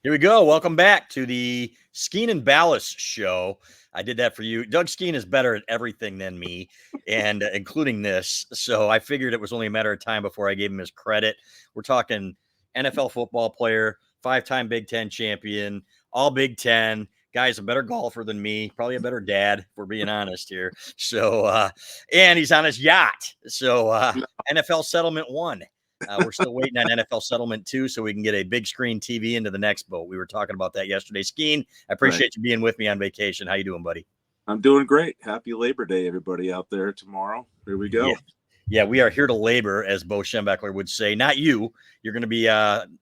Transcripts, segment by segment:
Here we go. Welcome back to the Skene and Balas show. I did that for you. Doug Skene is better at everything than me, and including this. So I figured it was only a matter of time before I gave him his credit. We're talking NFL football player, 5-time Big Ten champion, all Big Ten. Guy's a better golfer than me, probably a better dad, if we're being honest here. So, and he's on his yacht. So, NFL Settlement 1. We're still waiting on NFL Settlement 2 so we can get a big screen TV into the next boat. We were talking about that yesterday. Skene, I appreciate you being with me on vacation. How you doing, buddy? I'm doing great. Happy Labor Day, everybody out there tomorrow. Here we go. Yeah, we are here to labor, as Bo Schembechler would say. Not you. You're going to be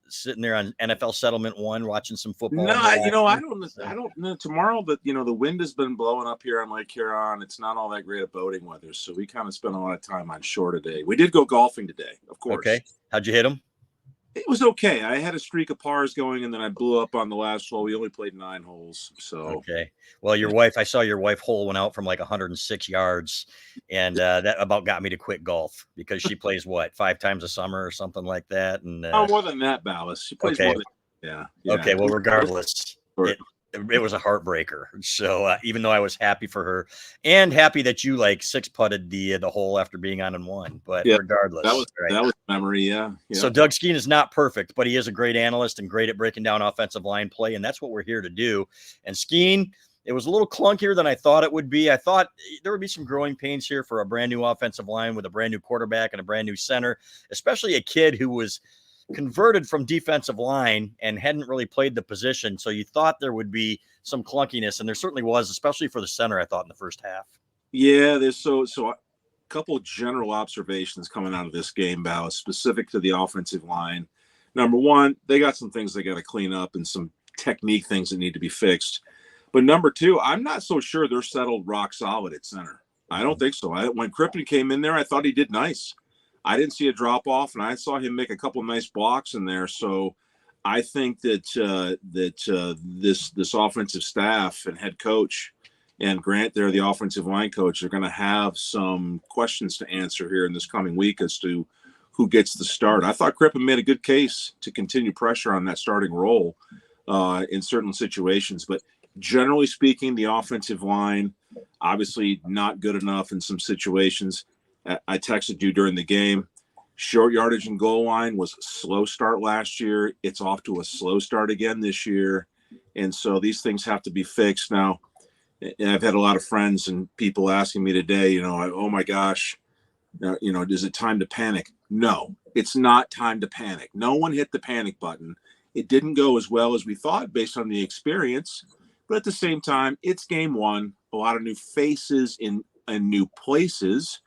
sitting there on NFL Settlement 1 watching some football. No, I don't know. Tomorrow, but the wind has been blowing up here on Lake Huron. It's not all that great of boating weather, so we kind of spent a lot of time on shore today. We did go golfing today, of course. Okay. How'd you hit them? It was okay. I had a streak of pars going, and then I blew up on the last hole. We only played 9 holes. So okay. Well, I saw your wife hole went out from like 106 yards, and that about got me to quit golf because she plays 5 times a summer or something like that. And more than that, Balas. She plays more than yeah. Okay. Well, regardless, it was a heartbreaker. So even though I was happy for her and happy that you 6-putted the hole after being on and one, but regardless, that was memory. Yeah. So Doug Skene is not perfect, but he is a great analyst and great at breaking down offensive line play. And that's what we're here to do. And Skene, it was a little clunkier than I thought it would be. I thought there would be some growing pains here for a brand new offensive line with a brand new quarterback and a brand new center, especially a kid who was converted from defensive line and hadn't really played the position. So you thought there would be some clunkiness, and there certainly was, especially for the center, I thought, in the first half. Yeah, there's so a couple of general observations coming out of this game, Bao, specific to the offensive line. Number one, they got some things they got to clean up and some technique things that need to be fixed. But number two, I'm not so sure they're settled rock solid at center. I don't think so. When Crippen came in there, I thought he did nice. I didn't see a drop off, and I saw him make a couple of nice blocks in there. So I think that this offensive staff and head coach and Grant there, the offensive line coach, are going to have some questions to answer here in this coming week as to who gets the start. I thought Crippen made a good case to continue pressure on that starting role in certain situations, but generally speaking, the offensive line obviously not good enough in some situations. I texted you during the game. Short yardage and goal line was a slow start last year. It's off to a slow start again this year. And so these things have to be fixed. Now, I've had a lot of friends and people asking me today, oh my gosh, is it time to panic? No, it's not time to panic. No one hit the panic button. It didn't go as well as we thought based on the experience. But at the same time, it's game one, a lot of new faces in new places.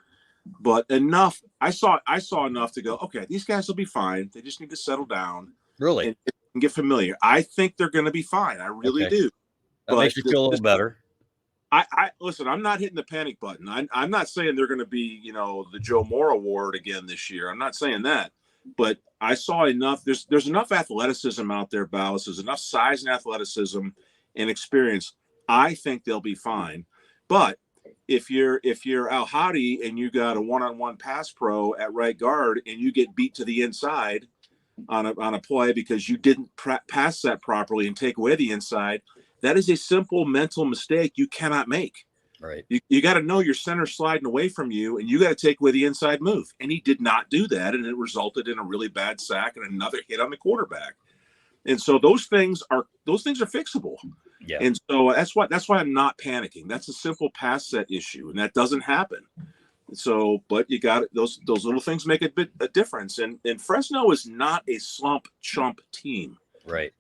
But enough, I saw enough to go, okay, these guys will be fine. They just need to settle down. Really? And get familiar. I think they're going to be fine. I really do. That makes you feel a little better. I listen, I'm not hitting the panic button. I'm not saying they're going to be, the Joe Moore Award again this year. I'm not saying that. But I saw enough. There's enough athleticism out there, Balas. There's enough size and athleticism and experience. I think they'll be fine. But if you're Al Hadi and you got a one-on-one pass pro at right guard and you get beat to the inside on a play because you didn't pass that properly and take away the inside, that is a simple mental mistake you cannot make. Right. You got to know your center sliding away from you, and you got to take away the inside move. And he did not do that, and it resulted in a really bad sack and another hit on the quarterback. And so those things are fixable. Yeah. And so that's why I'm not panicking. That's a simple pass set issue, and that doesn't happen. So, but you got those little things make a difference. And Fresno is not a slump chump team. Right.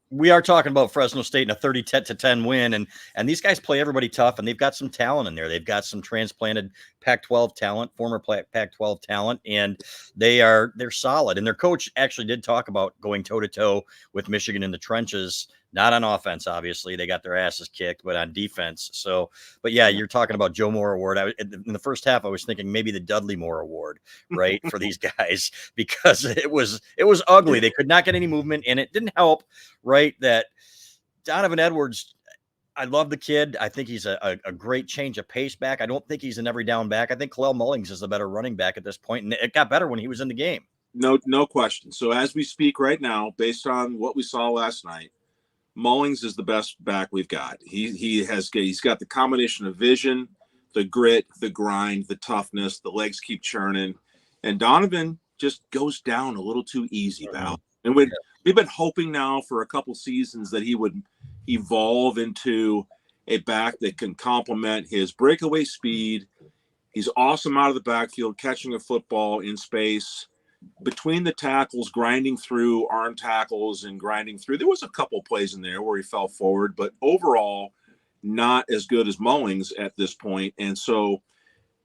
We are talking about Fresno State in a 30-10 win, and these guys play everybody tough, and they've got some talent in there. They've got some transplanted Pac-12 talent, former Pac-12 talent, and they're solid. And their coach actually did talk about going toe-to-toe with Michigan in the trenches, not on offense, obviously. They got their asses kicked, but on defense. So, but yeah, you're talking about Joe Moore Award. In the first half, I was thinking maybe the Dudley Moore Award, right, for these guys, because it was ugly. They could not get any movement, and it didn't help, right, that Donovan Edwards, I love the kid. I think he's a great change of pace back. I don't think he's an every down back. I think Kalel Mullings is the better running back at this point, and it got better when he was in the game. No question. So as we speak right now, based on what we saw last night, Mullings is the best back we've got. He's got the combination of vision, the grit, the grind, the toughness, the legs keep churning, and Donovan just goes down a little too easy, Val. And we've been hoping now for a couple seasons that he would evolve into a back that can complement his breakaway speed. He's awesome out of the backfield, catching a football in space, between the tackles, grinding through arm tackles and grinding through. There was a couple plays in there where he fell forward, but overall not as good as Mullings at this point. And so,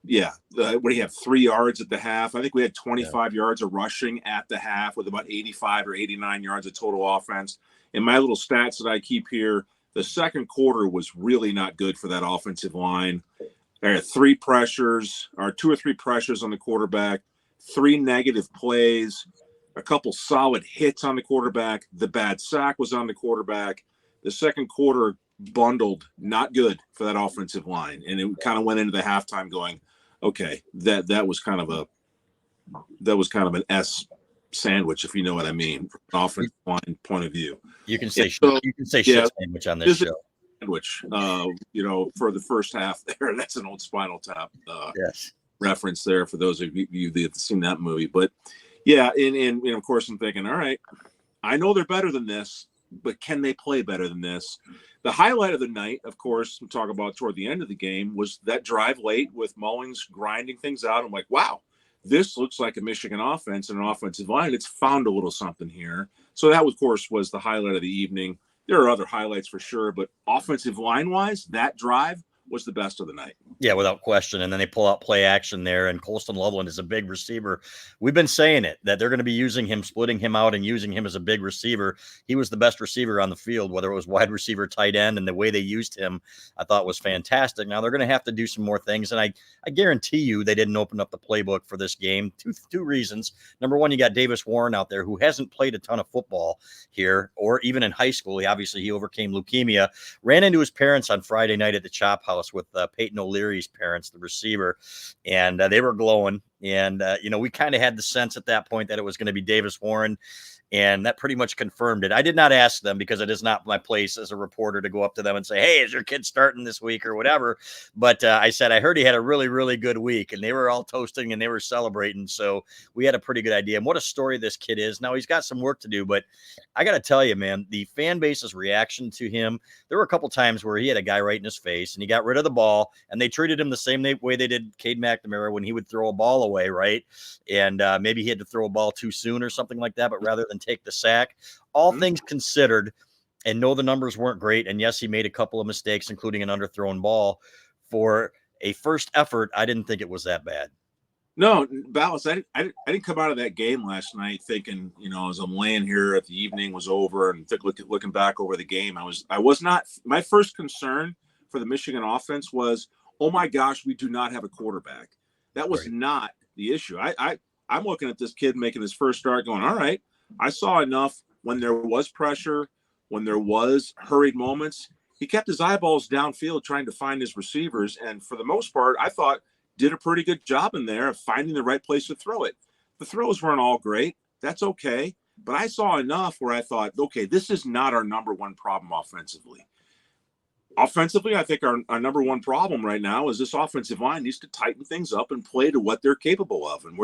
what do you have, 3 yards at the half? I think we had 25 yards of rushing at the half with about 85 or 89 yards of total offense. In my little stats that I keep here, the second quarter was really not good for that offensive line. There are 2 or 3 pressures on the quarterback, 3 negative plays, a couple solid hits on the quarterback. The bad sack was on the quarterback. The second quarter bundled, not good for that offensive line. And it kind of went into the halftime going, okay, that was kind of an S sandwich, if you know what I mean, from an offensive line point of view. You can say shit sandwich on this show. Sandwich, for the first half there. That's an old Spinal Tap reference there for those of you that have seen that movie. But and of course I'm thinking, all right, I know they're better than this, but can they play better than this? The highlight of the night, of course, I'm talking about toward the end of the game, was that drive late with Mullings grinding things out. I'm like, wow, this looks like a Michigan offense and an offensive line. It's found a little something here. So that, of course, was the highlight of the evening. There are other highlights for sure, but offensive line-wise, that drive was the best of the night. Yeah, without question. And then they pull out play action there, and Colston Loveland is a big receiver. We've been saying it, that they're going to be using him, splitting him out and using him as a big receiver. He was the best receiver on the field, whether it was wide receiver, tight end, and the way they used him, I thought was fantastic. Now they're going to have to do some more things, and I guarantee you they didn't open up the playbook for this game. Two reasons. Number one, you got Davis Warren out there who hasn't played a ton of football here or even in high school. He overcame leukemia, ran into his parents on Friday night at the Chop House with Peyton O'Leary's parents, the receiver, and they were glowing. And, we kind of had the sense at that point that it was going to be Davis Warren, and that pretty much confirmed it. I did not ask them because it is not my place as a reporter to go up to them and say, hey, is your kid starting this week or whatever? But I said, I heard he had a really, really good week, and they were all toasting and they were celebrating. So we had a pretty good idea. And what a story this kid is. Now he's got some work to do, but I got to tell you, man, the fan base's reaction to him, there were a couple times where he had a guy right in his face and he got rid of the ball, and they treated him the same way they did Cade McNamara when he would throw a ball away, right? And maybe he had to throw a ball too soon or something like that, but rather than take the sack, all things considered, and no, the numbers weren't great. And yes, he made a couple of mistakes, including an underthrown ball. For a first effort, I didn't think it was that bad. No, Balas, I didn't come out of that game last night thinking, as I'm laying here at the evening was over and looking back over the game, I was not. My first concern for the Michigan offense was, oh my gosh, we do not have a quarterback. That was not the issue. I'm looking at this kid making his first start going, all right, I saw enough when there was pressure, when there was hurried moments. He kept his eyeballs downfield trying to find his receivers. And for the most part, I thought did a pretty good job in there of finding the right place to throw it. The throws weren't all great. That's okay. But I saw enough where I thought, okay, this is not our number one problem offensively. Offensively, I think our number one problem right now is this offensive line needs to tighten things up and play to what they're capable of. And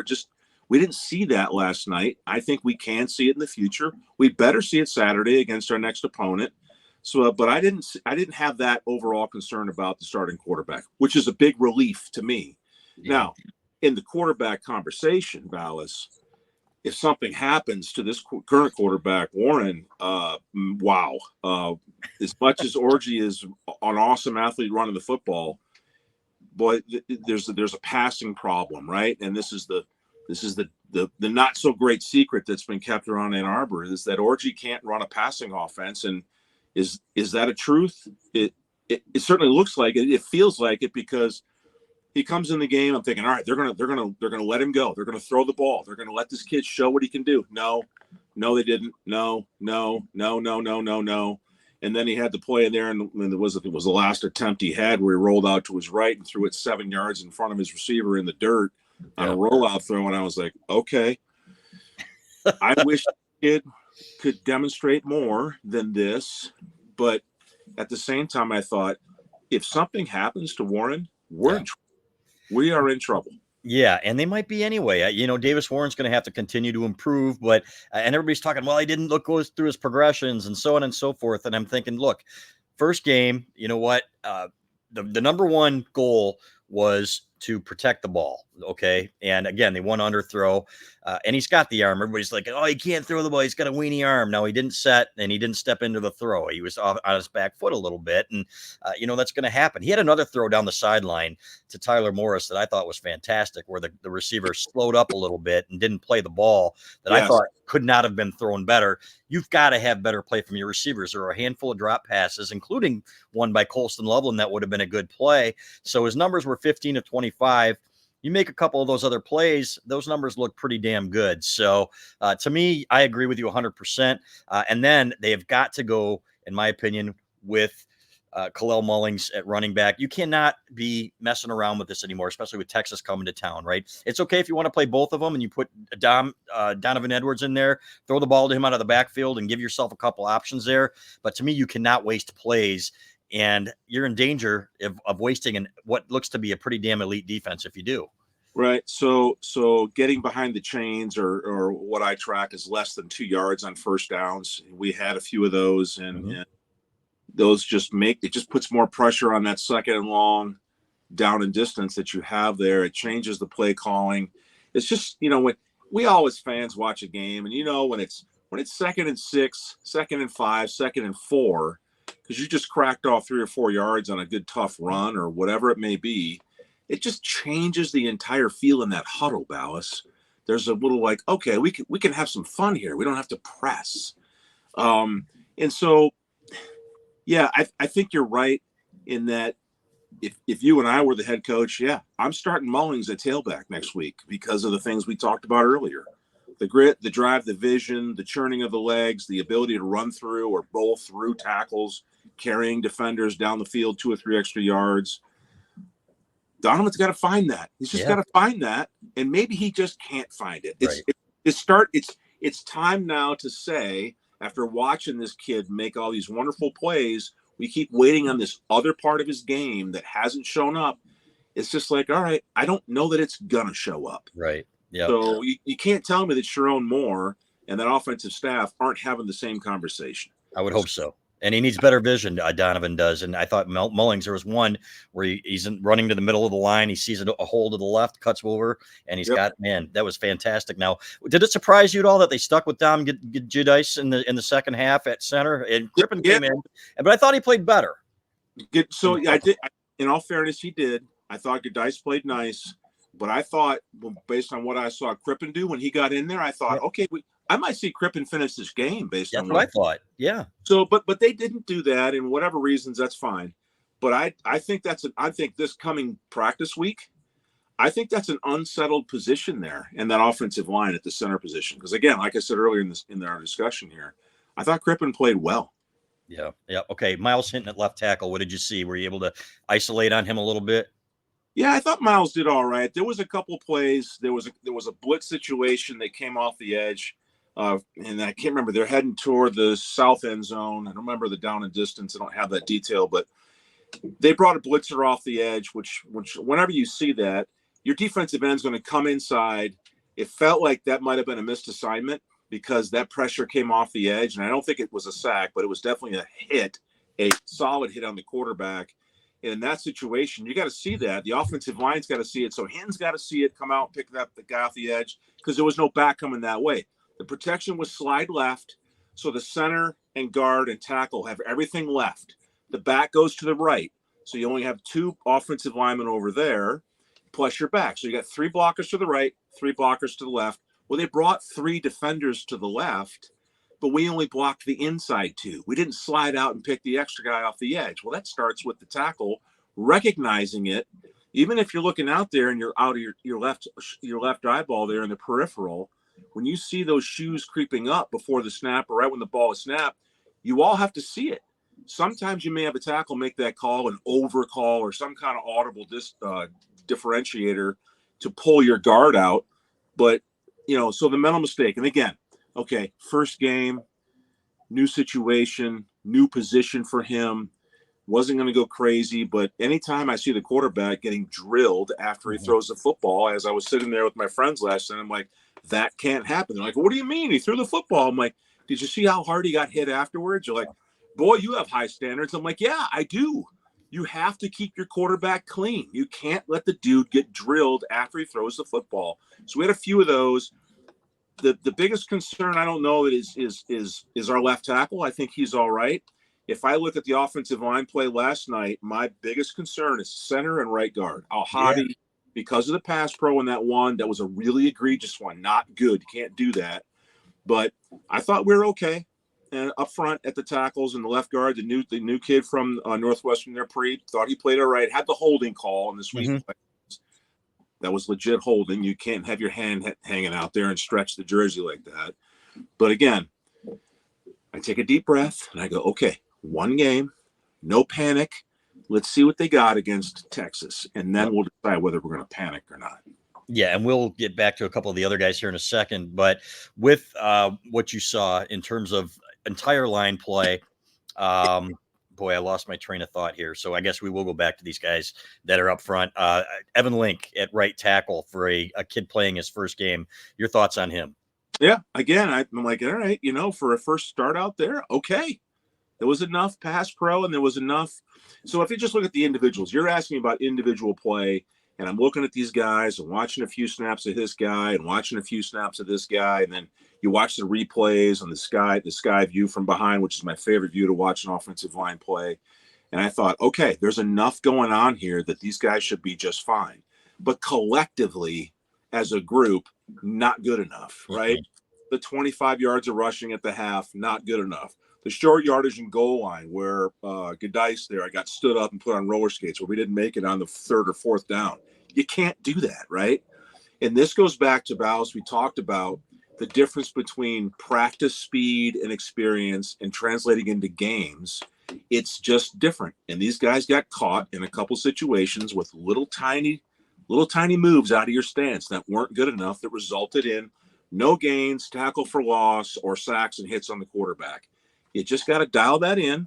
we didn't see that last night. I think we can see it in the future. We better see it Saturday against our next opponent. So, but I didn't have that overall concern about the starting quarterback, which is a big relief to me. Yeah. Now, in the quarterback conversation, Balas, if something happens to this current quarterback, Warren, wow. As much as Orji is an awesome athlete running the football, boy, there's a passing problem, right? And this is the not so great secret that's been kept around Ann Arbor is that Orji can't run a passing offense. And is that a truth? It certainly looks like it. It feels like it because he comes in the game. I'm thinking, all right, they're gonna let him go. They're gonna throw the ball. They're gonna let this kid show what he can do. No, they didn't. No. And then he had the play in there, and it was the last attempt he had where he rolled out to his right and threw it 7 yards in front of his receiver in the dirt on a rollout throw. And I was like, okay, I wish it could demonstrate more than this, but at the same time, I thought if something happens to Warren, we are in trouble. Yeah, and they might be anyway. Davis Warren's going to have to continue to improve, but and everybody's talking, well, he didn't go through his progressions and so on and so forth. And I'm thinking, look, first game, you know what? The number one goal was to protect the ball. Okay. And again, they won underthrow, and he's got the arm. Everybody's like, oh, he can't throw the ball. He's got a weenie arm. No, he didn't set and he didn't step into the throw. He was off on his back foot a little bit. And, that's going to happen. He had another throw down the sideline to Tyler Morris that I thought was fantastic, where the receiver slowed up a little bit and didn't play the ball that I thought could not have been thrown better. You've got to have better play from your receivers. There were a handful of drop passes, including one by Colston Loveland that would have been a good play. So his numbers were 15 of 25. You make a couple of those other plays, those numbers look pretty damn good. So to me, I agree with you 100%. And then they have got to go, in my opinion, with Kalel Mullings at running back. You cannot be messing around with this anymore, especially with Texas coming to town, right? It's okay if you want to play both of them and you put Donovan Edwards in there, throw the ball to him out of the backfield and give yourself a couple options there. But to me, you cannot waste plays. And you're in danger of wasting what looks to be a pretty damn elite defense if you do. Right. So getting behind the chains or what I track is less than 2 yards on first downs. We had a few of those, and those just puts more pressure on that second and long down and distance that you have there. It changes the play calling. It's just, when we always fans watch a game, and when it's 2nd and 6, 2nd and 5, 2nd and 4, because you just cracked off 3 or 4 yards on a good tough run or whatever it may be, it just changes the entire feel in that huddle, Balas. There's a little like, okay, we can have some fun here. We don't have to press. And so, yeah, I think you're right in that if you and I were the head coach, I'm starting Mullings at tailback next week because of the things we talked about earlier. The grit, the drive, the vision, the churning of the legs, the ability to run through or bowl through tackles, carrying defenders down the field 2 or 3 extra yards. Donovan's got to find that. He's just got to find that, and maybe he just can't find it. It's time now to say, after watching this kid make all these wonderful plays, we keep waiting on this other part of his game that hasn't shown up. It's just like, all right, I don't know that it's gonna show up. Right. Yeah. So you can't tell me that Sharon Moore and that offensive staff aren't having the same conversation. I would hope so. And he needs better vision, Donovan does. And I thought Mullings, there was one where he's running to the middle of the line. He sees a hole to the left, cuts over, and he's got, man, that was fantastic. Now, did it surprise you at all that they stuck with Dominick Giudice in the second half at center? And Crippen came in, but I thought he played better. So I did. In all fairness, he did. I thought Giudice played nice, but I thought, based on what I saw Crippen do when he got in there, I thought, okay, I might see Crippen finish this game based on what I thought. Yeah. So, but they didn't do that, and whatever reasons, that's fine. But I think I think this coming practice week, I think that's an unsettled position there in that offensive line at the center position. Because again, like I said earlier in our discussion here, I thought Crippen played well. Yeah. Yeah. Okay. Myles Hinton at left tackle. What did you see? Were you able to isolate on him a little bit? Yeah, I thought Myles did all right. There was a couple plays. There was a blitz situation that came off the edge. And I can't remember. They're heading toward the south end zone. I don't remember the down and distance. I don't have that detail, but they brought a blitzer off the edge, which whenever you see that, your defensive end is going to come inside. It felt like that might have been a missed assignment because that pressure came off the edge. And I don't think it was a sack, but it was definitely a solid hit on the quarterback. And in that situation, you got to see that. The offensive line's got to see it. So Hinton's got to see it, come out, pick up the guy off the edge because there was no back coming that way. The protection was slide left, so the center and guard and tackle have everything left. The back goes to the right, so you only have 2 offensive linemen over there, plus your back. So you got 3 blockers to the right, 3 blockers to the left. Well, they brought 3 defenders to the left, but we only blocked the inside 2. We didn't slide out and pick the extra guy off the edge. Well, that starts with the tackle recognizing it. Even if you're looking out there and you're out of your left eyeball there in the peripheral, when you see those shoes creeping up before the snap or right when the ball is snapped, you all have to see it. Sometimes you may have a tackle make that call, an overcall, or some kind of audible differentiator to pull your guard out. But, so the mental mistake. And again, okay, first game, new situation, new position for him. Wasn't going to go crazy, but anytime I see the quarterback getting drilled after he throws the football, as I was sitting there with my friends last night, I'm like, that can't happen. They're like, what do you mean? He threw the football. I'm like, did you see how hard he got hit afterwards? You're like, boy, you have high standards. I'm like, yeah, I do. You have to keep your quarterback clean. You can't let the dude get drilled after he throws the football. So we had a few of those. The biggest concern, I don't know, is our left tackle. I think he's all right. If I look at the offensive line play last night, my biggest concern is center and right guard. Al-Hadi, because of the pass pro in that one, that was a really egregious one. Not good. You can't do that. But I thought we were okay. And up front at the tackles and the left guard, the new kid from Northwestern there, thought he played all right. Had the holding call in the sweep. That was legit holding. You can't have your hand hanging out there and stretch the jersey like that. But again, I take a deep breath and I go, okay, one game, no panic. Let's see what they got against Texas, and then we'll decide whether we're going to panic or not. Yeah, and we'll get back to a couple of the other guys here in a second. But with what you saw in terms of entire line play, boy, I lost my train of thought here. So I guess we will go back to these guys that are up front. Evan Link at right tackle for a kid playing his first game. Your thoughts on him? Yeah, again, I'm like, all right, for a first start out there, okay. There was enough pass pro and there was enough. So if you just look at the individuals, you're asking about individual play, and I'm looking at these guys and watching a few snaps of this guy and watching a few snaps of this guy, and then you watch the replays on the sky view from behind, which is my favorite view to watch an offensive line play. And I thought, okay, there's enough going on here that these guys should be just fine. But collectively, as a group, not good enough, right? The 25 yards of rushing at the half, not good enough. The short yardage and goal line where Giudice there, I got stood up and put on roller skates where we didn't make it on the third or fourth down. You can't do that, right? And this goes back to Balas. We talked about the difference between practice speed and experience and translating into games. It's just different. And these guys got caught in a couple situations with little tiny moves out of your stance that weren't good enough, that resulted in no gains, tackle for loss, or sacks and hits on the quarterback. You just got to dial that in,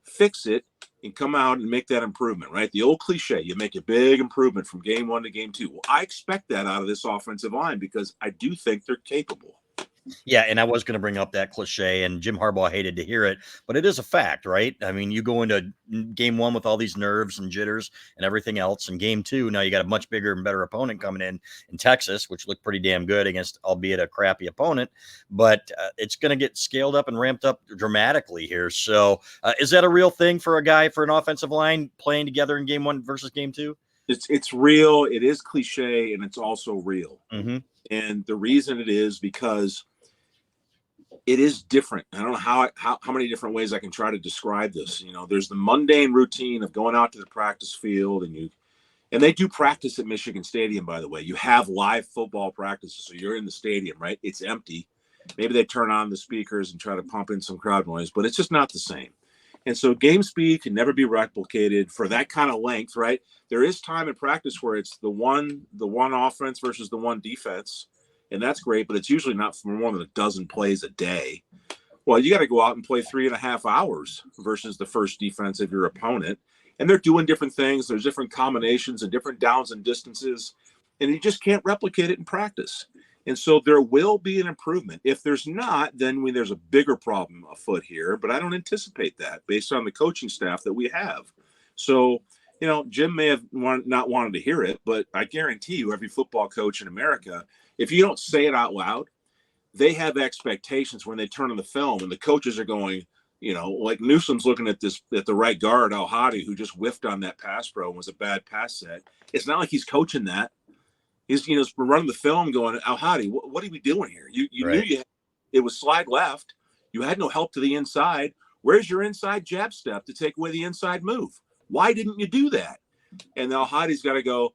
fix it, and come out and make that improvement, right? The old cliche, you make a big improvement from game one to game two. Well, I expect that out of this offensive line because I do think they're capable. Yeah, and I was going to bring up that cliche, and Jim Harbaugh hated to hear it, but it is a fact, right? I mean, you go into game one with all these nerves and jitters and everything else, and game two, now you got a much bigger and better opponent coming in Texas, which looked pretty damn good against, albeit a crappy opponent, but it's going to get scaled up and ramped up dramatically here. So is that a real thing for a guy, for an offensive line playing together in game one versus game two? It's real. It is cliche, and it's also real. And the reason it is because it is different. I don't know how many different ways I can try to describe this. There's the mundane routine of going out to the practice field, and they do practice at Michigan Stadium, by the way. You have live football practices, so you're in the stadium, right? It's empty. Maybe they turn on the speakers and try to pump in some crowd noise, but it's just not the same. And so game speed can never be replicated for that kind of length, right? There is time in practice where it's the one offense versus the one defense. And that's great, but it's usually not for more than a dozen plays a day. Well, you got to go out and play 3.5 hours versus the first defense of your opponent. And they're doing different things. There's different combinations and different downs and distances. And you just can't replicate it in practice. And so there will be an improvement. If there's not, then there's a bigger problem afoot here. But I don't anticipate that based on the coaching staff that we have. So, Jim may have not wanted to hear it, but I guarantee you every football coach in America, if you don't say it out loud, they have expectations when they turn on the film, and the coaches are going, like Newsom's looking at the right guard, Al-Hadi, who just whiffed on that pass pro and was a bad pass set. It's not like he's coaching that. He's, running the film going, Al-Hadi, what are we doing here? You right. knew it was slide left. You had no help to the inside. Where's your inside jab step to take away the inside move? Why didn't you do that? And Al-Hadi's got to go,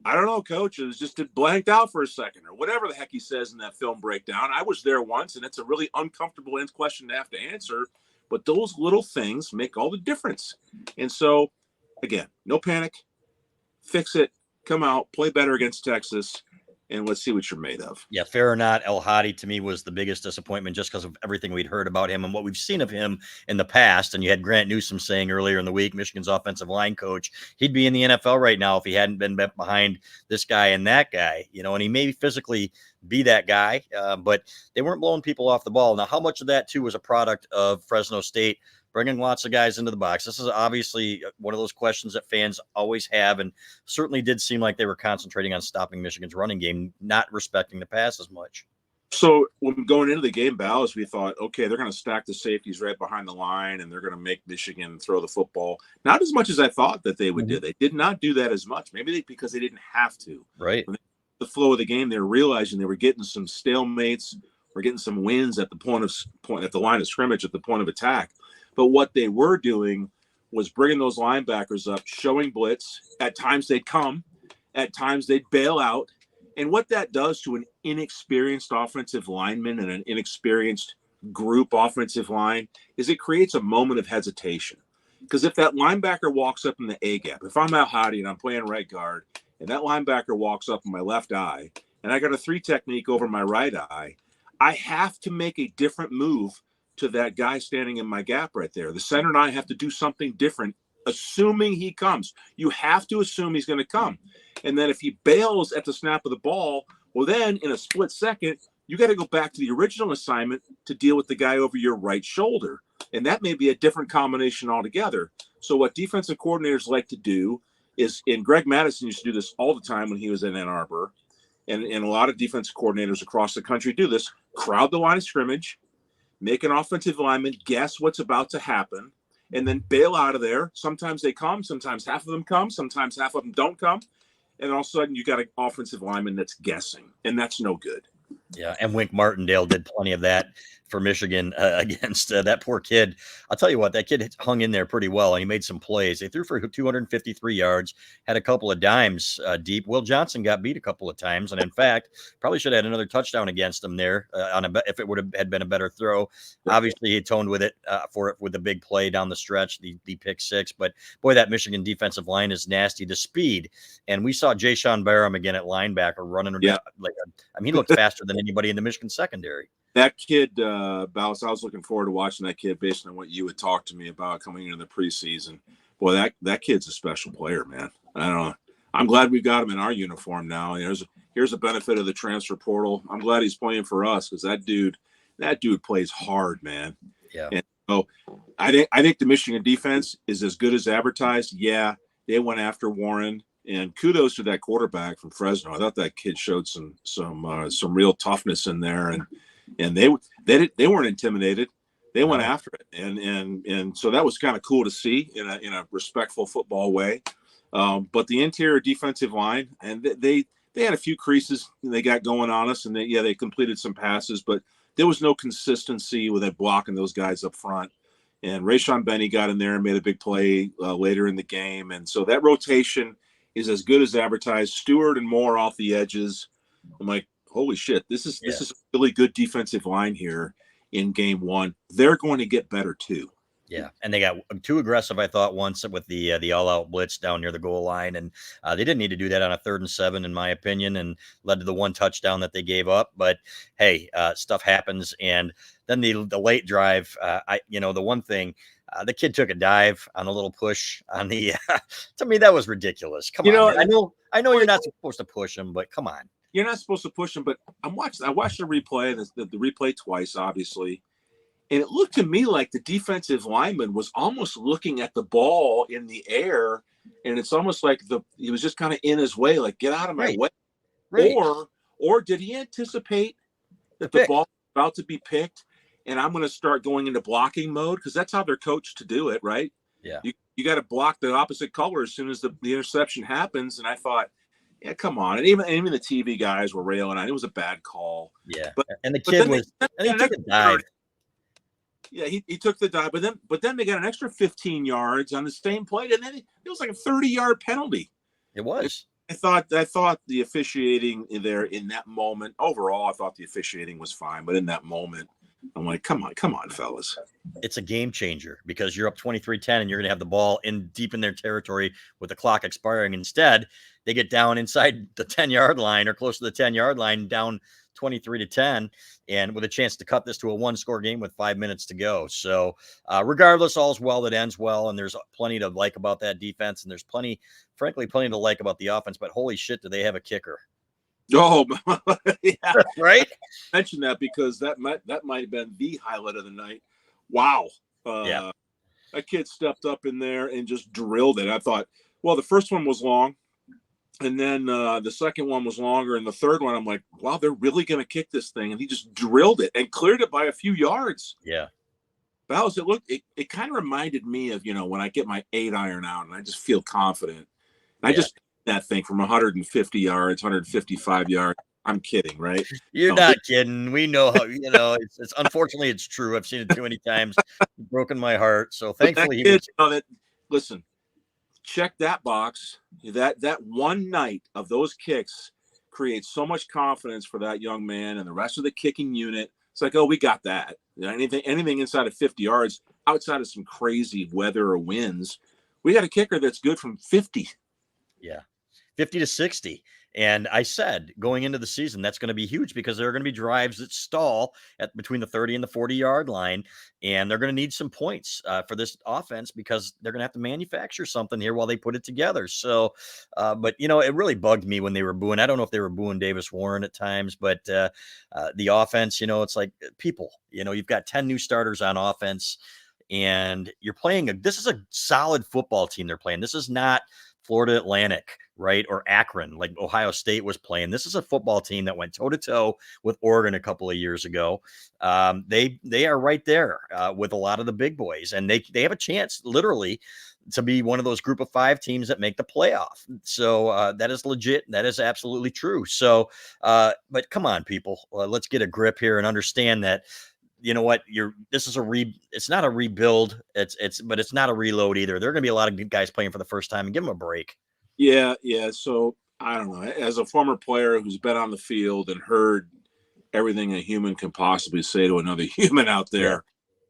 I don't know, coach. It was just blanked out for a second, or whatever the heck he says in that film breakdown. I was there once, and it's a really uncomfortable question to have to answer. But those little things make all the difference. And so, again, no panic. Fix it. Come out. Play better against Texas. and let's see what you're made of. Yeah, fair or not, El Hadi to me was the biggest disappointment just because of everything we'd heard about him and what we've seen of him in the past. And you had Grant Newsome saying earlier in the week, Michigan's offensive line coach, he'd be in the NFL right now if he hadn't been behind this guy and that guy, and he may physically be that guy, but they weren't blowing people off the ball. Now, how much of that too was a product of Fresno State bringing lots of guys into the box? This is obviously one of those questions that fans always have, and certainly did seem like they were concentrating on stopping Michigan's running game, not respecting the pass as much. So when going into the game, Balas, we thought, okay, they're going to stack the safeties right behind the line, and they're going to make Michigan throw the football. Not as much as I thought that they would do. They did not do that as much. Maybe because they didn't have to. Right. The flow of the game, they were realizing they were getting some stalemates, or getting some wins at the point at the line of scrimmage, at the point of attack. But what they were doing was bringing those linebackers up, showing blitz. At times they'd come, at times they'd bail out. And what that does to an inexperienced offensive lineman and an inexperienced group offensive line is it creates a moment of hesitation. Because if that linebacker walks up in the A gap, if I'm El Hadi and I'm playing right guard, and that linebacker walks up in my left eye, and I got a 3 technique over my right eye, I have to make a different move to that guy standing in my gap right there. The center and I have to do something different, assuming he comes. You have to assume he's going to come. And then if he bails at the snap of the ball, well, then in a split second, you got to go back to the original assignment to deal with the guy over your right shoulder. And that may be a different combination altogether. So what defensive coordinators like to do is, and Greg Madison used to do this all the time when he was in Ann Arbor, and a lot of defensive coordinators across the country do this, crowd the line of scrimmage, make an offensive lineman guess what's about to happen, and then bail out of there. Sometimes they come, sometimes half of them come, sometimes half of them don't come. And all of a sudden you got an offensive lineman that's guessing, and that's no good. Yeah, and Wink Martindale did plenty of that for Michigan against that poor kid. I'll tell you what, that kid hung in there pretty well, and he made some plays. They threw for 253 yards, had a couple of dimes deep. Will Johnson got beat a couple of times, and in fact, probably should have had another touchdown against him there if it would have had been a better throw. Obviously, he atoned with it with the big play down the stretch, the pick 6. But boy, that Michigan defensive line is nasty. The speed, and we saw Jaishawn Barham again at linebacker running. Yeah. He looked faster than anybody in the Michigan secondary. That kid, Balas, I was looking forward to watching that kid based on what you had talked to me about coming into the preseason. Boy, that kid's a special player, man. I don't know. I'm glad we've got him in our uniform now. Here's a benefit of the transfer portal. I'm glad he's playing for us because that dude plays hard, man. Yeah. And so I think the Michigan defense is as good as advertised. Yeah, they went after Warren. And kudos to that quarterback from Fresno. I thought that kid showed some real toughness in there, and they weren't intimidated. They went after it, and so that was kind of cool to see in a respectful football way. But the interior defensive line, and they had a few creases they got going on us, and they completed some passes, but there was no consistency with that blocking those guys up front. And Rayshawn Benny got in there and made a big play later in the game, and so that rotation is as good as advertised. Stewart and Moore off the edges. I'm like, holy shit, this is a really good defensive line here in game 1. They're going to get better too. Yeah, and they got too aggressive, I thought, once with the all-out blitz down near the goal line, and they didn't need to do that on a 3rd and 7, in my opinion, and led to the 1 touchdown that they gave up. But hey, stuff happens, and then the late drive. The one thing. The kid took a dive on a little push on the. To me, that was ridiculous. Come on, man. I know you're not supposed to push him, but come on. You're not supposed to push him, but I watched the replay, the replay twice, obviously, and it looked to me like the defensive lineman was almost looking at the ball in the air, and it's almost like he was just kind of in his way, like get out of my way. Right. Or did he anticipate that the ball was about to be picked? And I'm going to start going into blocking mode because that's how they're coached to do it, right? Yeah. You got to block the opposite color as soon as the interception happens. And I thought, yeah, come on. And even the TV guys were railing on it. It was a bad call. Yeah. And the kid he took a dive. Yeah, he took the dive, but then they got an extra 15 yards on the same play, and then it was like a 30-yard penalty. It was. I thought the officiating there in that moment, overall, I thought the officiating was fine, but in that moment, I'm like, come on, fellas. It's a game changer because you're up 23-10 and you're going to have the ball deep in their territory with the clock expiring. Instead, they get down inside the 10-yard line or close to the 10-yard line, down 23-10, and with a chance to cut this to a one-score game with 5 minutes to go. So regardless, all's well that ends well, and there's plenty to like about that defense, and there's frankly, plenty to like about the offense, but holy shit, do they have a kicker. Oh, yeah. Right? I mentioned that because that might have been the highlight of the night. Wow. Yeah. That kid stepped up in there and just drilled it. I thought, well, the first one was long, and then the second one was longer, and the third one, I'm like, wow, they're really going to kick this thing. And he just drilled it and cleared it by a few yards. Yeah. Balas, it kind of reminded me of, when I get my 8-iron out and I just feel confident. I just that thing from 150 yards, 155 yards. I'm kidding, right? You're not kidding. We know how, it's unfortunately it's true. I've seen it too many times. It's broken my heart. So thankfully listen, check that box. That one night of those kicks creates so much confidence for that young man and the rest of the kicking unit. It's like, oh, we got that. Anything inside of 50 yards, outside of some crazy weather or winds, we got a kicker that's good from 50. Yeah. 50 to 60. And I said going into the season, that's going to be huge because there are going to be drives that stall at between the 30 and the 40-yard line. And they're going to need some points for this offense because they're going to have to manufacture something here while they put it together. So, but, it really bugged me when they were booing. I don't know if they were booing Davis Warren at times, but the offense, it's like people, you've got 10 new starters on offense and you're playing. This is a solid football team they're playing. This is not Florida Atlantic, right? Or Akron, like Ohio State was playing. This is a football team that went toe to toe with Oregon a couple of years ago. They are right there with a lot of the big boys, and they have a chance literally to be one of those group of 5 teams that make the playoff. So that is legit. That is absolutely true. So, but come on, people, let's get a grip here and understand that. You know what? This is it's not a rebuild. But it's not a reload either. There are going to be a lot of good guys playing for the first time, and give them a break. Yeah. So I don't know. As a former player who's been on the field and heard everything a human can possibly say to another human out there,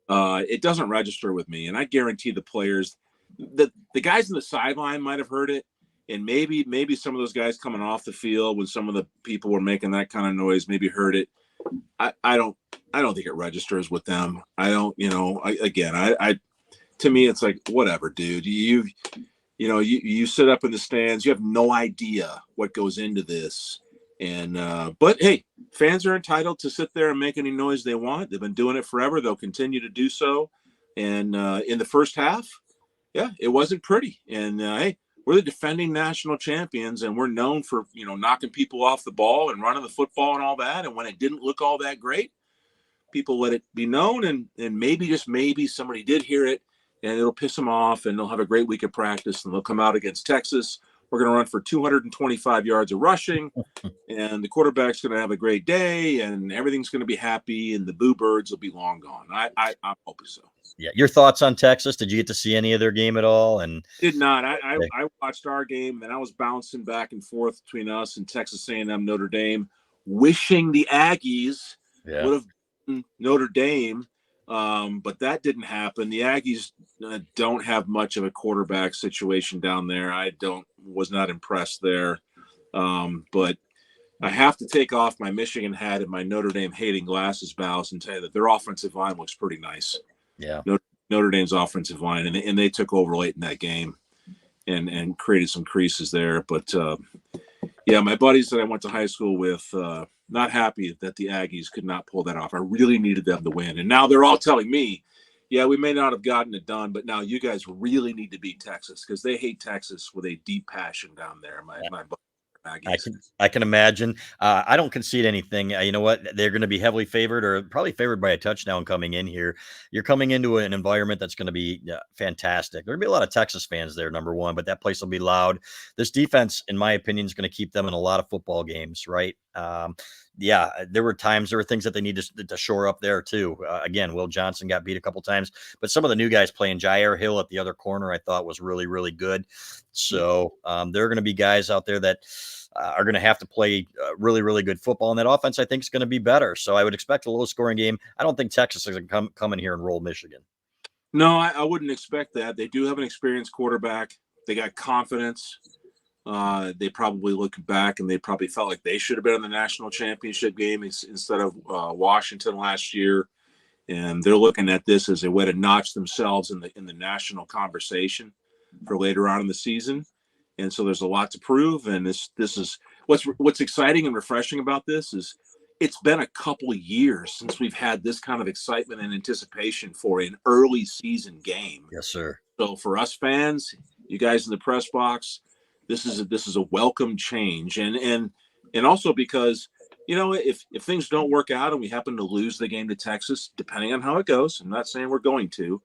it doesn't register with me. And I guarantee the players, the guys in the sideline might have heard it, and maybe some of those guys coming off the field when some of the people were making that kind of noise maybe heard it. I don't think it registers with them. I don't, to me, it's like, whatever, dude, you sit up in the stands, you have no idea what goes into this. And, but hey, fans are entitled to sit there and make any noise they want. They've been doing it forever. They'll continue to do so. And, in the first half, it wasn't pretty. And, hey, we're the defending national champions, and we're known for, knocking people off the ball and running the football and all that. And when it didn't look all that great, people let it be known. And maybe, just maybe, somebody did hear it, and it'll piss them off, and they'll have a great week of practice, and they'll come out against Texas. We're going to run for 225 yards of rushing, and the quarterback's going to have a great day, and everything's going to be happy, and the Boo Birds will be long gone. I'm hoping so. Yeah. Your thoughts on Texas? Did you get to see any of their game at all? And did not. I watched our game, and I was bouncing back and forth between us and Texas A&M, Notre Dame, wishing the Aggies would have beaten Notre Dame. But that didn't happen. The Aggies don't have much of a quarterback situation down there. Was not impressed there. But I have to take off my Michigan hat and my Notre Dame hating glasses, Balas, and tell you that their offensive line looks pretty nice. Yeah. Notre Dame's offensive line, and they took over late in that game and created some creases there. But my buddies that I went to high school with, not happy that the Aggies could not pull that off. I really needed them to win. And now they're all telling me, we may not have gotten it done, but now you guys really need to beat Texas because they hate Texas with a deep passion down there. My I can imagine. I don't concede anything. You know what? They're going to be heavily favored or probably favored by a touchdown coming in here. You're coming into an environment that's going to be fantastic. There'll be a lot of Texas fans there, number one, but that place will be loud. This defense, in my opinion, is going to keep them in a lot of football games, right? Yeah, there were things that they need to shore up there too. Again, Will Johnson got beat a couple times, but some of the new guys playing, Jair Hill at the other corner, I thought was really, really good. So there are going to be guys out there that are going to have to play really, really good football. And that offense, I think, is going to be better. So I would expect a low scoring game. I don't think Texas is going to come in here and roll Michigan. No, I wouldn't expect that. They do have an experienced quarterback. They got confidence. They probably look back and they probably felt like they should have been in the national championship game instead of Washington last year. And they're looking at this as a way to notch themselves in the national conversation for later on in the season. And so there's a lot to prove. And this is what's exciting and refreshing about this is it's been a couple of years since we've had this kind of excitement and anticipation for an early season game. Yes, sir. So for us fans, you guys in the press box, this is a welcome change. And also because, if things don't work out and we happen to lose the game to Texas, depending on how it goes, I'm not saying we're going to,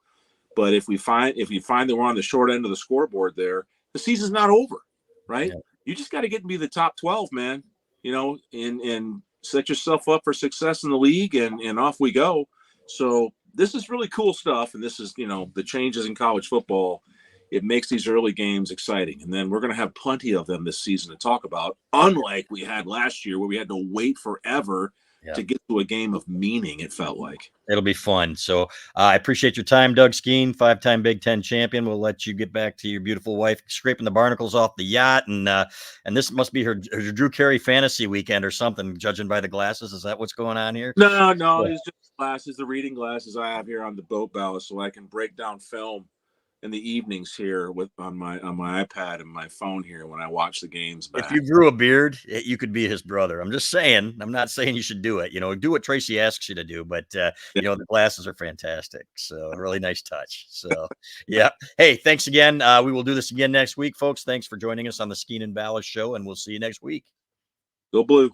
but if you find that we're on the short end of the scoreboard there, the season's not over, right? Yeah. You just got to get to be the top 12, man, and set yourself up for success in the league, and off we go. So this is really cool stuff. And this is, the changes in college football. It makes these early games exciting. And then we're going to have plenty of them this season to talk about, unlike we had last year where we had to wait forever to get to a game of meaning, it felt like. It'll be fun. So I appreciate your time, Doug Skene, 5-time Big Ten champion. We'll let you get back to your beautiful wife, scraping the barnacles off the yacht. And this must be her Drew Carey fantasy weekend or something, judging by the glasses. Is that what's going on here? No, it's just glasses, the reading glasses I have here on the boat bow, so I can break down film in the evenings here on my iPad and my phone here when I watch the games back. If you grew a beard, you could be his brother. I'm just saying. I'm not saying you should do it. Do what Tracy asks you to do. But the glasses are fantastic. So a really nice touch. So yeah. Hey, thanks again. We will do this again next week, folks. Thanks for joining us on the Skene and Balas show, and we'll see you next week. Go Blue.